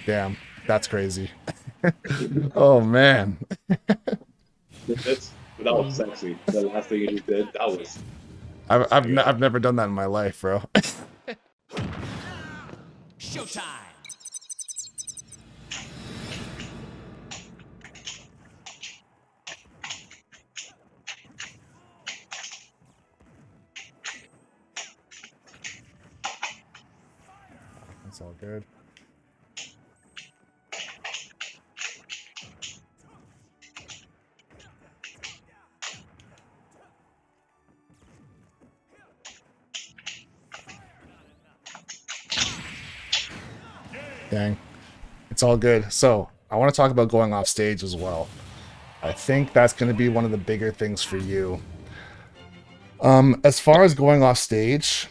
Damn, that's crazy. Oh man. That was sexy. The last thing you just did, that was. I've My God. I've never done that in my life, bro. Showtime. That's all good. Dang. It's all good. So I want to talk about going off stage as well. I think that's going to be one of the bigger things for you. As far as going off stage,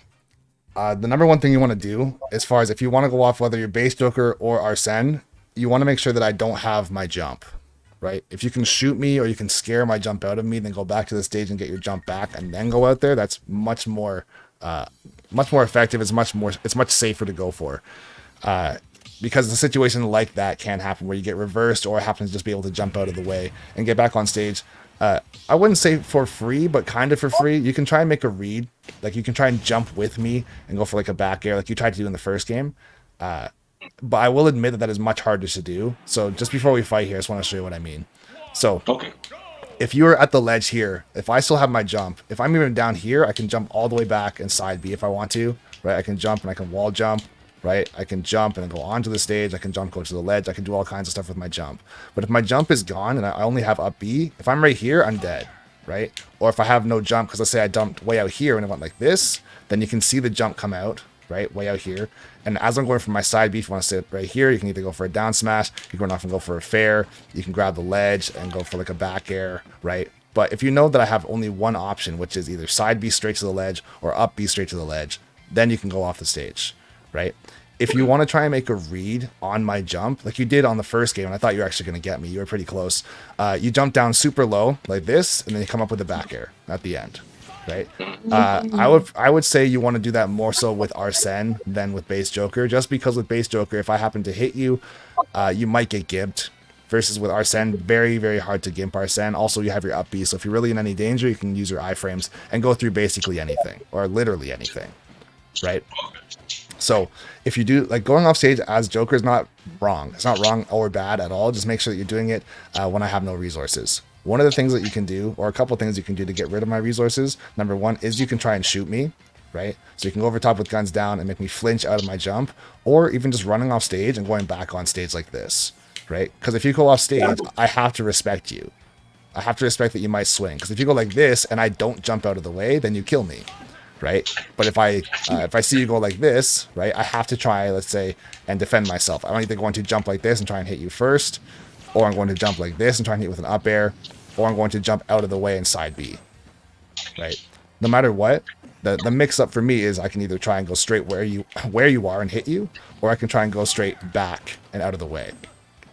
the number one thing you want to do, as far as if you want to go off whether you're base Joker or Arsene, you want to make sure that I don't have my jump, right? If you can shoot me or you can scare my jump out of me, then go back to the stage and get your jump back and then go out there. That's much more effective. It's much safer to go for. Because the situation like that can happen where you get reversed or happen to just be able to jump out of the way and get back on stage. I wouldn't say for free, but kind of for free. You can try and make a read. Like you can try and jump with me and go for like a back air like you tried to do in the first game. But I will admit that that is much harder to do. So just before we fight here, I just want to show you what I mean. So Okay. if you're at the ledge here, if I still have my jump, if I'm even down here, I can jump all the way back and side B if I want to, right? I can jump and I can wall jump, right? I can jump and then go onto the stage. I can jump, go to the ledge. I can do all kinds of stuff with my jump. But if my jump is gone and I only have up B, if I'm right here, I'm dead, right? Or if I have no jump, because let's say I dumped way out here and it went like this, then you can see the jump come out, right? Way out here. And as I'm going from my side B, if you want to sit right here, you can either go for a down smash, you can run off and go for a fair, you can grab the ledge and go for like a back air, right? But if you know that I have only one option, which is either side B straight to the ledge or up B straight to the ledge, then you can go off the stage, right? If you want to try and make a read on my jump, like you did on the first game, and I thought you were actually going to get me, you were pretty close. You jump down super low like this, and then you come up with a back air at the end, right? I would say you want to do that more so with Arsene than with base Joker, just because with base Joker, if I happen to hit you, you might get gimped. Versus with Arsene, very, very hard to gimp Arsene. Also, you have your up B, so if you're really in any danger, you can use your iframes and go through basically anything, or literally anything, right? So if you do like going off stage as Joker is not wrong. It's not wrong or bad at all. Just make sure that you're doing it when I have no resources. One of the things that you can do, or a couple things you can do to get rid of my resources, number one is you can try and shoot me, right? So you can go over top with guns down and make me flinch out of my jump, or even just running off stage and going back on stage like this, right? Because if you go off stage, I have to respect you. I have to respect that you might swing. Because if you go like this and I don't jump out of the way, then you kill me, right? But if I see you go like this, right, I have to try, let's say, and defend myself. I'm either going to jump like this and try and hit you first, or I'm going to jump like this and try and hit you with an up air, or I'm going to jump out of the way and side B, right? No matter what, the mix up for me is I can either try and go straight where you are and hit you, or I can try and go straight back and out of the way.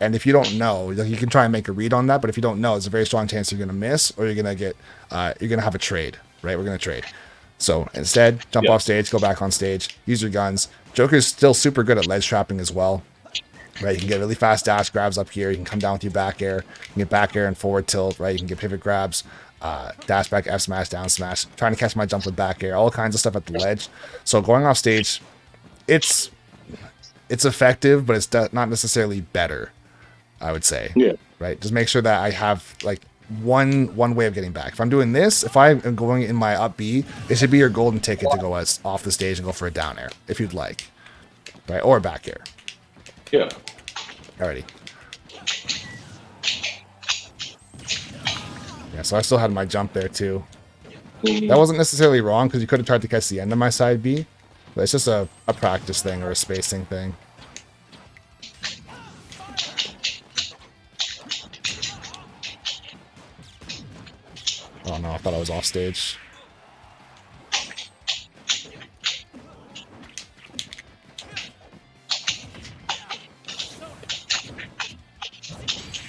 And if you don't know, like you can try and make a read on that, but if you don't know, it's a very strong chance you're going to miss, or you're going to have a trade, right? We're going to trade. So instead, jump off stage, go back on stage, use your guns. Joker's still super good at ledge trapping as well, right? You can get really fast dash grabs up here. You can come down with your back air. You can get back air and forward tilt, right? You can get pivot grabs, dash back, F smash, down smash, trying to catch my jump with back air, all kinds of stuff at the ledge. So going off stage, it's effective, but it's not necessarily better, I would say. Yeah. Right? Just make sure that I have like one way of getting back. If I'm doing this, if I'm going in my up B, it should be your golden ticket to go off the stage and go for a down air, if you'd like. Right? Or a back air. Yeah. Alrighty. Yeah, so I still had my jump there too. That wasn't necessarily wrong because you could have tried to catch the end of my side B, but it's just a practice thing or a spacing thing. Oh no, I thought I was off stage.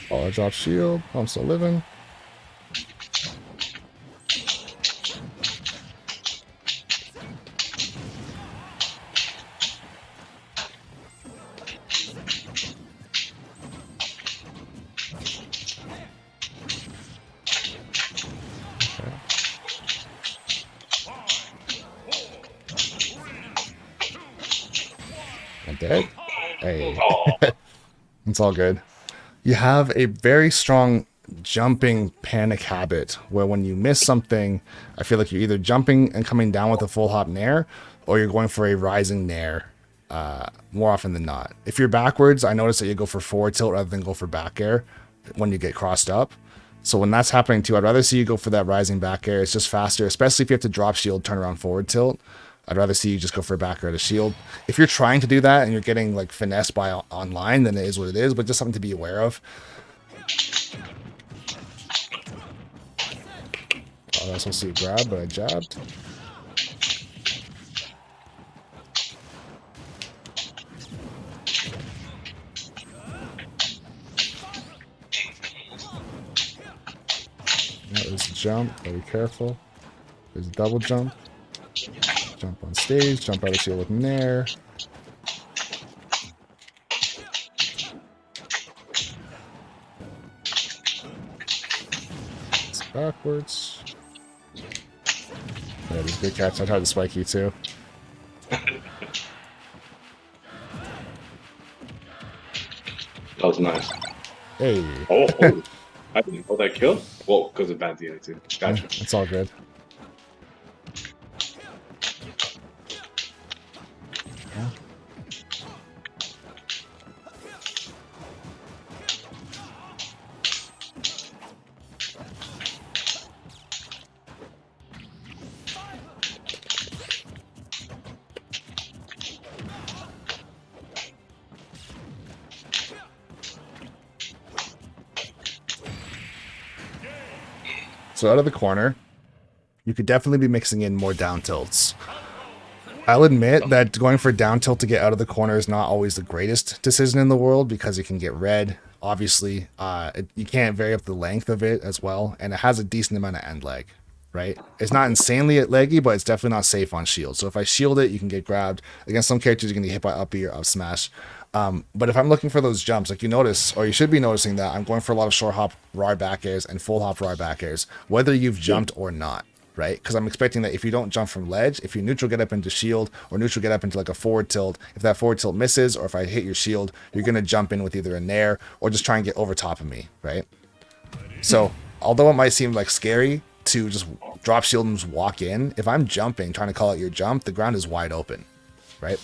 Oh, I dropped shield. I'm still living. dead? Hey. Oh, It's all good. You have a very strong jumping panic habit where when you miss something, I feel like you're either jumping and coming down with a full hop nair or you're going for a rising nair more often than not. If you're backwards, I notice that you go for forward tilt rather than go for back air when you get crossed up. So when that's happening too, I'd rather see you go for that rising back air. It's just faster, especially if you have to drop shield, turn around forward tilt. I'd rather see you just go for a back air to shield. If you're trying to do that and you're getting like finessed by online, then it is what it is, but just something to be aware of. Oh, that's supposed to be a grab, but I jabbed. There's a jump, gotta be careful. There's a double jump. Jump on stage, jump out of shield with nair. It's backwards. Yeah, these big cats. I tried to spike you too. that was nice. Hey. Oh, I didn't know that kill. Well, because of bad DI too. Gotcha. It's all good. So out of the corner, you could definitely be mixing in more down tilts. I'll admit that going for down tilt to get out of the corner is not always the greatest decision in the world because it can get red. Obviously, you can't vary up the length of it as well, and it has a decent amount of end leg, right? It's not insanely leggy, but it's definitely not safe on shield. So if I shield it, you can get grabbed. Against some characters, you can get hit by up B or up smash. But if I'm looking for those jumps, like you notice, or you should be noticing that I'm going for a lot of short hop raw back airs and full hop raw back airs, whether you've jumped or not, right? Because I'm expecting that if you don't jump from ledge, if you neutral get up into shield or neutral get up into like a forward tilt, if that forward tilt misses or if I hit your shield, you're going to jump in with either a nair or just try and get over top of me, right? So although it might seem like scary to just drop shield and just walk in, if I'm jumping, trying to call out your jump, the ground is wide open, right?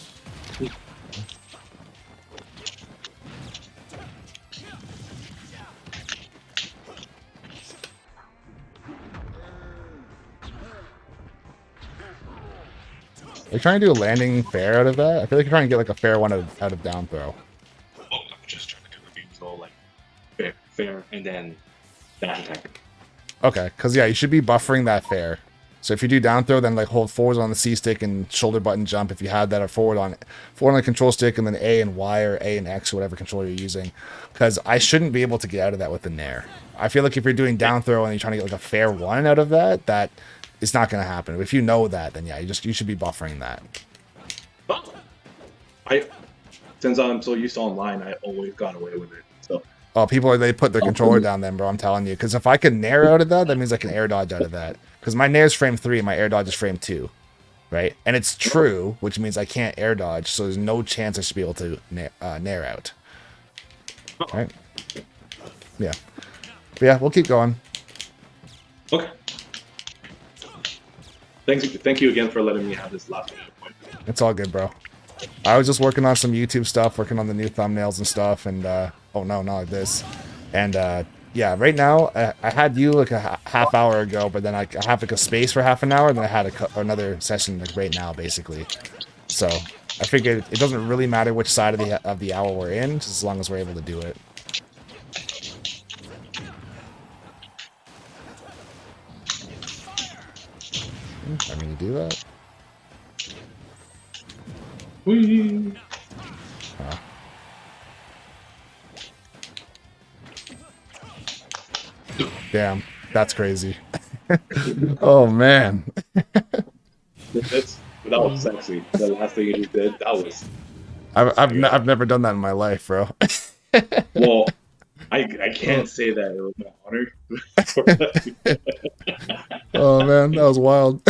Are you trying to do a landing fair out of that? I feel like you're trying to get like a fair one out of down throw. Oh, I'm just trying to get a so like fair, and then dash attack. Okay, because yeah, you should be buffering that fair. So if you do down throw, then like hold forwards on the C stick and shoulder button jump if you had that, or forward on the control stick, and then A and Y or A and X or whatever controller you're using. Because I shouldn't be able to get out of that with the nair. I feel like if you're doing down throw and you're trying to get like a fair one out of that it's not going to happen. But if you know that, then yeah, you should be buffering that. Oh. Since I'm so used to online, I always got away with it. So. Oh, they put their controller down then, bro. I'm telling you. Because if I can nair out of that means I can air dodge out of that. Because my nair is frame 3 and my air dodge is frame 2. Right? And it's true, which means I can't air dodge. So there's no chance I should be able to nair out. Right? Yeah. But yeah, we'll keep going. Okay. Thank you again for letting me have this last point. It's all good, bro. I was just working on some YouTube stuff, working on the new thumbnails and stuff, and oh no, not like this. And yeah, right now I had you like a half hour ago, but then I have like a space for half an hour, and then I had another session like right now, basically. So I figured it doesn't really matter which side of the hour we're in, just as long as we're able to do it. I mean, you do that. Whee! Oh. Damn, that's crazy. Oh man. That was sexy. The last thing you did, that was. I've never done that in my life, bro. Well, I can't say that it was my honor. Oh man, that was wild.